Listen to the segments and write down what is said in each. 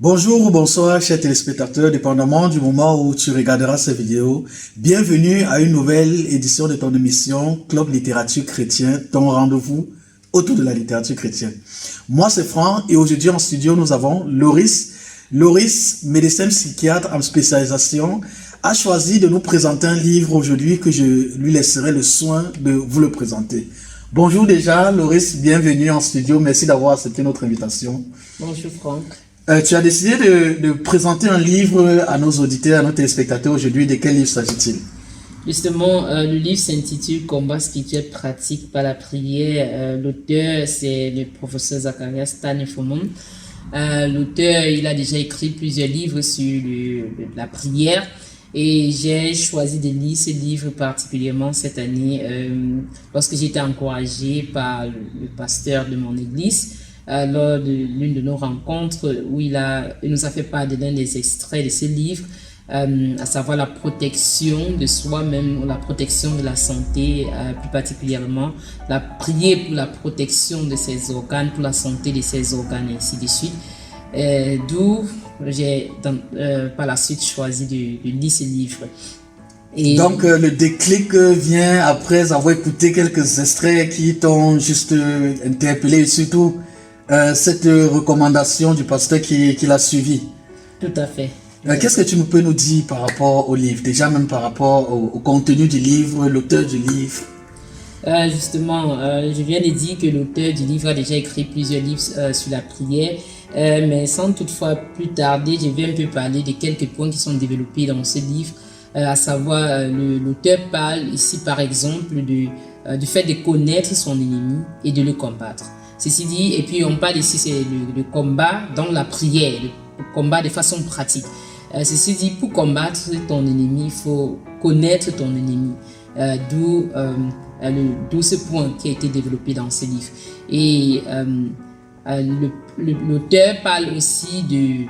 Bonjour ou bonsoir, chers téléspectateurs, dépendamment du moment où tu regarderas cette vidéo. Bienvenue à une nouvelle édition de ton émission Club Littérature Chrétien, ton rendez-vous autour de la littérature chrétienne. Moi, c'est Franck et aujourd'hui en studio, nous avons Loris. Loris, médecin psychiatre en spécialisation, a choisi de nous présenter un livre aujourd'hui que je lui laisserai le soin de vous le présenter. Bonjour déjà, Loris, bienvenue en studio. Merci d'avoir accepté notre invitation. Bonjour Franck. Tu as décidé de présenter un livre à nos auditeurs, à nos téléspectateurs aujourd'hui. De quel livre s'agit-il? Justement, le livre s'intitule Combat spirituel pratique par la prière. L'auteur, c'est le professeur Zacharias Stanifomon. L'auteur, il a déjà écrit plusieurs livres sur la prière et j'ai choisi de lire ce livre particulièrement cette année lorsque j'ai été encouragé par le pasteur de mon église. Lors de l'une de nos rencontres où il nous a fait part de l'un des extraits de ce livre, à savoir la protection de soi-même, la protection de la santé, plus particulièrement la prière pour la protection de ses organes, pour la santé de ses organes et ainsi de suite. D'où j'ai par la suite choisi de lire ce livre. Et donc le déclic vient après avoir écouté quelques extraits qui t'ont juste interpellé et surtout cette recommandation du pasteur qui l'a suivi. Tout à fait. Qu'est-ce que tu peux nous dire par rapport au livre, déjà même par rapport au contenu du livre, l'auteur du livre? Justement, je viens de dire que l'auteur du livre a déjà écrit plusieurs livres sur la prière, mais sans toutefois plus tarder, je vais un peu parler de quelques points qui sont développés dans ce livre, à savoir l'auteur parle ici par exemple du fait de connaître son ennemi et de le combattre. Ceci dit, et puis on parle ici, c'est le combat dans la prière, le combat de façon pratique. Ceci dit, pour combattre ton ennemi, il faut connaître ton ennemi. D'où ce point qui a été développé dans ce livre. Et l'auteur parle aussi du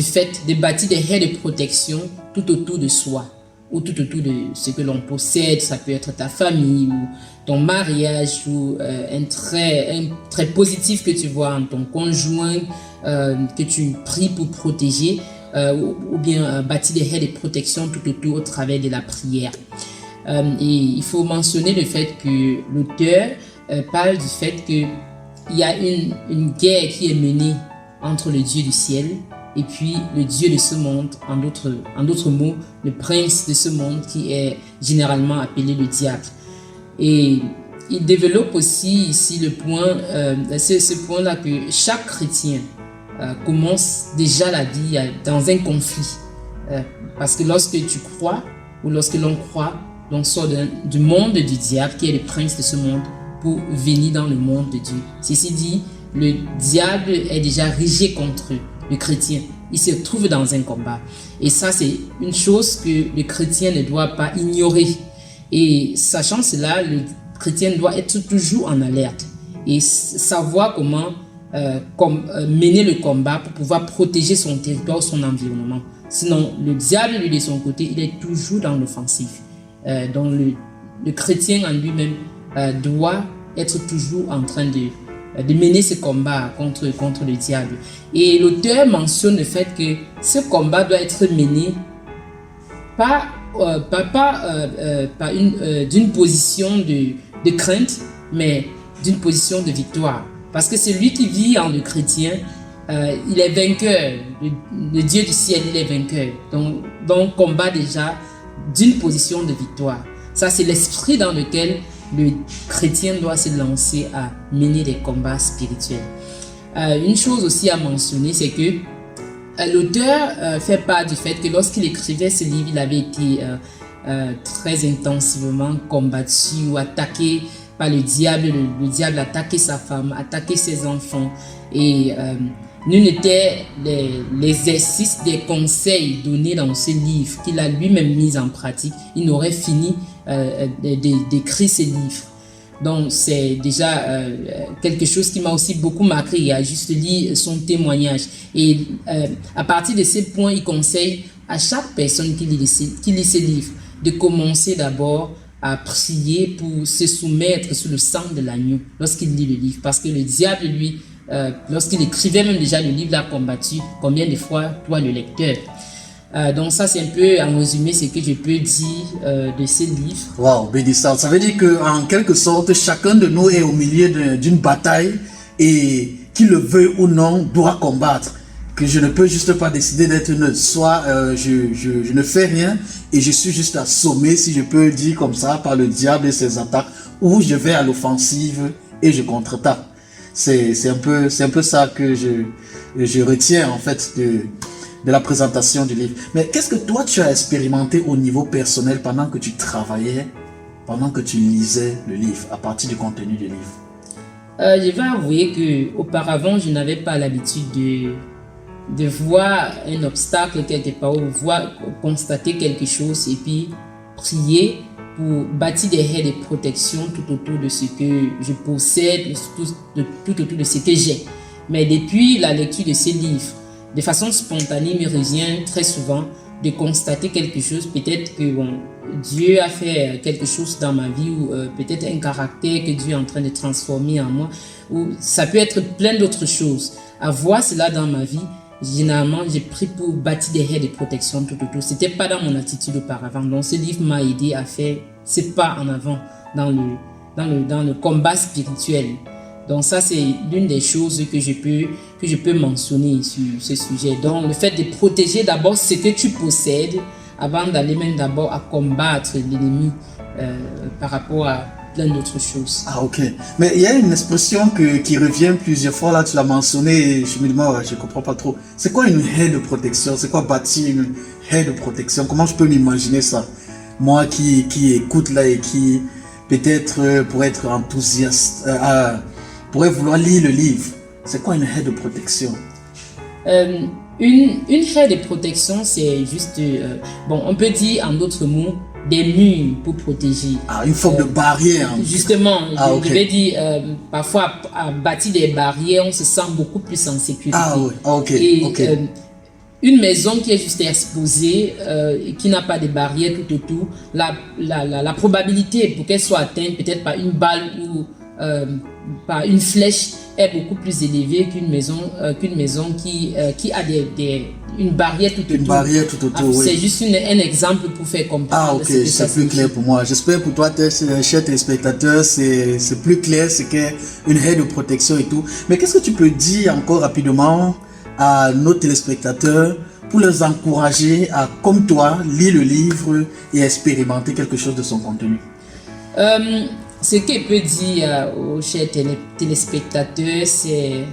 fait de bâtir des haies de protection tout autour de soi, ou tout autour de ce que l'on possède. Ça peut être ta famille ou ton mariage ou un trait positif que tu vois en ton conjoint que tu pries pour protéger ou bien bâtir des haies de protection tout autour au travers de la prière. Et il faut mentionner le fait que l'auteur parle du fait qu'il y a une guerre qui est menée entre le Dieu du ciel et puis le Dieu de ce monde, en d'autres mots, le prince de ce monde qui est généralement appelé le diable. Et il développe aussi ici le point, c'est ce point-là que chaque chrétien commence déjà la vie dans un conflit. Parce que lorsque tu crois, ou lorsque l'on croit, l'on sort du monde du diable qui est le prince de ce monde pour venir dans le monde de Dieu. Ceci dit, le diable est déjà rigé contre le chrétien. Il se trouve dans un combat. Et ça, c'est une chose que le chrétien ne doit pas ignorer. Et sachant cela, le chrétien doit être toujours en alerte et savoir comment mener le combat pour pouvoir protéger son territoire, son environnement. Sinon, le diable, lui, de son côté, il est toujours dans l'offensive. Donc, le chrétien en lui-même doit être toujours en train de mener ce combat contre le diable. Et l'auteur mentionne le fait que ce combat doit être mené pas d'une position de crainte, mais d'une position de victoire. Parce que celui qui vit en le chrétien, il est vainqueur. Le Dieu du ciel, il est vainqueur. Donc combat déjà d'une position de victoire. Ça, c'est l'esprit dans lequel le chrétien doit se lancer à mener des combats spirituels. Une chose aussi à mentionner, c'est que l'auteur fait part du fait que lorsqu'il écrivait ce livre, il avait été très intensivement combattu ou attaqué par le diable. Le diable attaquait sa femme, attaquait ses enfants. Et nul n'était les exercices des conseils donnés dans ce livre qu'il a lui-même mis en pratique. Il n'aurait fini d'écrire ce livre. Donc c'est déjà quelque chose qui m'a aussi beaucoup marqué. Il a juste lu son témoignage. Et à partir de ces points, il conseille à chaque personne qui lit ce livre de commencer d'abord à prier pour se soumettre sous le sang de l'agneau lorsqu'il lit le livre. Parce que le diable, lui, lorsqu'il écrivait même déjà le livre, l'a combattu. Combien de fois toi le lecteur? Donc ça c'est un peu en résumé ce que je peux dire de ces livres. Wow, bénissant. Ça veut dire que en quelque sorte, chacun de nous est au milieu d'une bataille et qu'il le veuille ou non, doit combattre. Que je ne peux juste pas décider d'être neutre. Soit je ne fais rien et je suis juste assommé, si je peux dire comme ça, par le diable et ses attaques, ou je vais à l'offensive et je contre-attaque. C'est un peu ça que je retiens en fait de la présentation du livre. Mais qu'est-ce que toi tu as expérimenté au niveau personnel pendant que tu travaillais, pendant que tu lisais le livre, à partir du contenu du livre? Je vais avouer que auparavant je n'avais pas l'habitude de voir un obstacle quelque part, ou constater quelque chose et puis prier pour bâtir des haies de protection tout autour de ce que je possède, tout autour de ce que j'ai. Mais depuis la lecture de ces livres, de façon spontanée, il me revient très souvent de constater quelque chose. Peut-être que Dieu a fait quelque chose dans ma vie, ou peut-être un caractère que Dieu est en train de transformer en moi, ou ça peut être plein d'autres choses. À voir cela dans ma vie, généralement, j'ai pris pour bâtir des haies de protection tout autour. C'était pas dans mon attitude auparavant. Donc, ce livre m'a aidé à faire ces pas en avant dans le combat spirituel. Donc ça, c'est l'une des choses que je peux mentionner sur ce sujet. Donc le fait de protéger d'abord ce que tu possèdes avant d'aller même d'abord à combattre l'ennemi par rapport à plein d'autres choses. Ah ok. Mais il y a une expression qui revient plusieurs fois, là tu l'as mentionné et je me demande, je comprends pas trop. C'est quoi une haie de protection? C'est quoi bâtir une haie de protection? Comment je peux m'imaginer ça? Moi qui écoute là et qui peut-être pourrait être enthousiaste, pourrait vouloir lire le livre. C'est quoi une haie de protection? Une haie de protection, c'est juste, on peut dire en d'autres mots, des murs pour protéger. Ah, une forme de barrière. Justement, je vais dire, parfois à bâtir des barrières, on se sent beaucoup plus en sécurité. Ah oui, ok. Et une maison qui est juste exposée, qui n'a pas de barrière tout autour, la probabilité pour qu'elle soit atteinte peut-être par une balle ou par une flèche est beaucoup plus élevée qu'une maison qui a une barrière tout autour. Une barrière tout autour, oui. C'est juste un exemple pour faire comprendre. Ah ok, c'est plus clair pour moi. J'espère pour toi, chers téléspectateurs, c'est plus clair, c'est qu'une haie de protection et tout. Mais qu'est-ce que tu peux dire encore rapidement à nos téléspectateurs pour les encourager à, comme toi, lire le livre et expérimenter quelque chose de son contenu? Ce que je peux dire aux chers téléspectateurs, c'est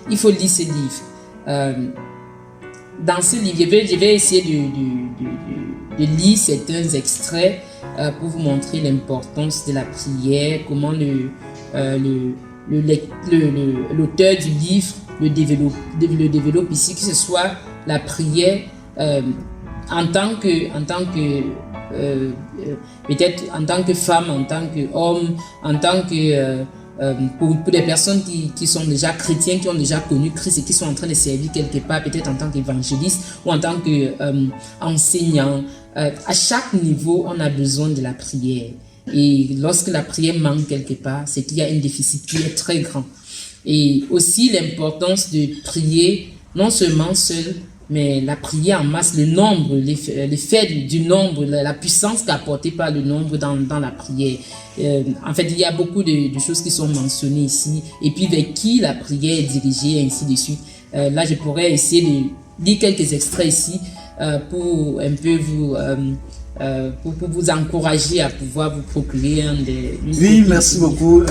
il faut lire ce livre. Dans ce livre, je vais essayer de lire certains extraits pour vous montrer l'importance de la prière, comment l'auteur du livre le développe ici, que ce soit la prière en tant que peut-être en tant que femme, en tant qu'homme, en tant que pour des personnes qui sont déjà chrétiens, qui ont déjà connu Christ et qui sont en train de servir quelque part, peut-être en tant qu'évangéliste ou en tant qu'enseignant. À chaque niveau, on a besoin de la prière. Et lorsque la prière manque quelque part, c'est qu'il y a un déficit qui est très grand. Et aussi l'importance de prier, non seulement seul, mais la prière en masse, le nombre, l'effet du nombre, la puissance qu'apportée par le nombre dans la prière. En fait, il y a beaucoup de choses qui sont mentionnées ici. Et puis, vers qui la prière est dirigée, et ainsi de suite. Là, je pourrais essayer de lire quelques extraits ici pour un peu pour vous encourager à pouvoir vous procurer Oui, merci beaucoup.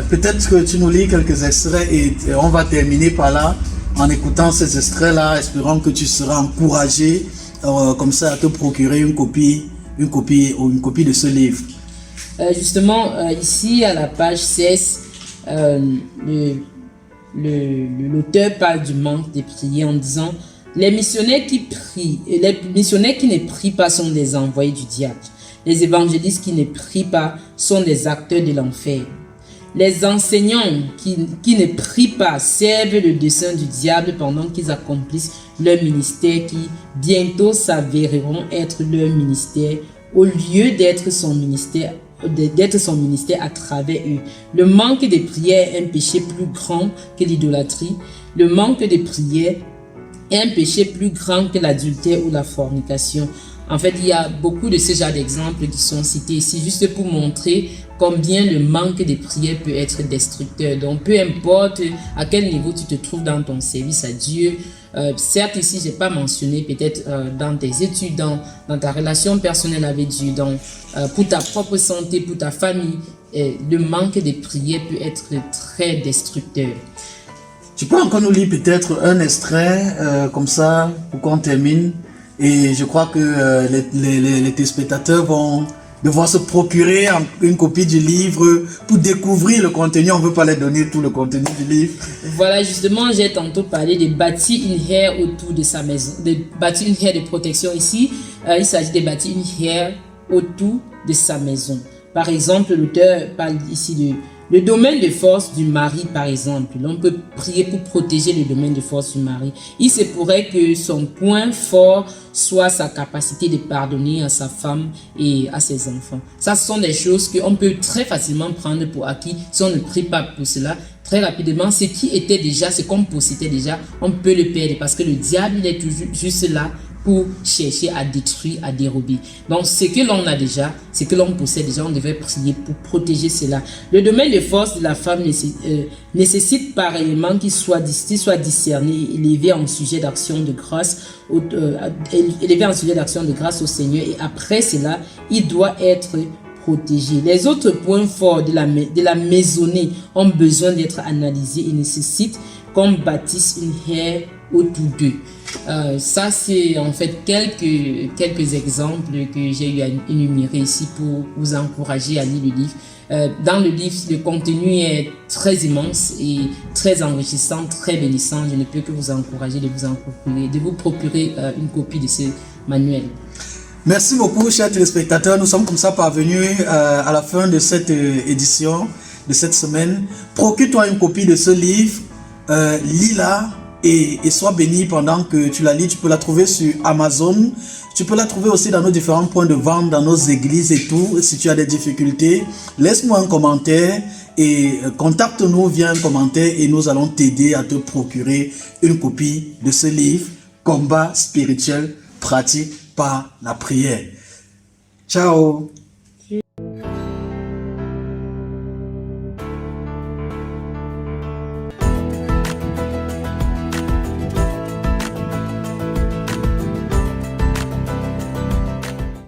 Peut-être que tu nous lis quelques extraits et on va terminer par là. En écoutant ces extraits-là, espérons que tu seras encouragé comme ça à te procurer une copie de ce livre. Justement, ici à la page 16, l'auteur parle du manque de prière en disant « Les missionnaires qui ne prient pas sont des envoyés du diable. Les évangélistes qui ne prient pas sont des acteurs de l'enfer. Les enseignants qui ne prient pas servent le dessein du diable pendant qu'ils accomplissent leur ministère qui bientôt s'avéreront être leur ministère au lieu d'être son ministère d'être son ministère à travers eux. Le manque de prière est un péché plus grand que l'idolâtrie. Le manque de prière est un péché plus grand que l'adultère ou la fornication. En fait, il y a beaucoup de ce genre d'exemples qui sont cités ici, juste pour montrer combien le manque de prière peut être destructeur. Donc, peu importe à quel niveau tu te trouves dans ton service à Dieu, certes ici, je n'ai pas mentionné peut-être dans tes études, dans ta relation personnelle avec Dieu, pour ta propre santé, pour ta famille, le manque de prière peut être très destructeur. Tu peux encore nous lire peut-être un extrait comme ça pour qu'on termine, et je crois que les téléspectateurs vont devoir se procurer une copie du livre pour découvrir le contenu. On ne veut pas leur donner tout le contenu du livre. Voilà, justement, j'ai tantôt parlé de bâtir une haie autour de sa maison, de bâtir une haie de protection ici. Il s'agit de bâtir une haie autour de sa maison. Par exemple, l'auteur parle ici de le domaine de force du mari, par exemple. On peut prier pour protéger le domaine de force du mari. Il se pourrait que son point fort soit sa capacité de pardonner à sa femme et à ses enfants. Ça, ce sont des choses qu'on peut très facilement prendre pour acquis si on ne prie pas pour cela. Très rapidement, ce qui était déjà, ce qu'on possédait déjà, on peut le perdre parce que le diable, il est toujours juste là pour chercher à détruire, à dérober. Donc, ce que l'on a déjà, ce que l'on possède déjà, on devait prier pour protéger cela. Le domaine de force de la femme nécessite pareillement qu'il soit discerné, élevé en sujet d'action de grâce, élevé en sujet d'action de grâce au Seigneur. Et après cela, il doit être protégé. Les autres points forts de la maisonnée ont besoin d'être analysés et nécessitent qu'on bâtisse une haie autour d'eux. Ça, c'est en fait quelques exemples que j'ai eu à énumérer ici pour vous encourager à lire le livre. Dans le livre, le contenu est très immense et très enrichissant, très bénissant. Je ne peux que vous encourager de vous procurer une copie de ce manuel. Merci beaucoup, chers téléspectateurs. Nous sommes comme ça parvenus à la fin de cette édition, de cette semaine. Procure-toi une copie de ce livre, lis-la et sois béni pendant que tu la lis. Tu peux la trouver sur Amazon. Tu peux la trouver aussi dans nos différents points de vente, dans nos églises et tout. Si tu as des difficultés, laisse-nous un commentaire et contacte-nous via un commentaire et nous allons t'aider à te procurer une copie de ce livre, Combat spirituel pratique par la prière. Ciao.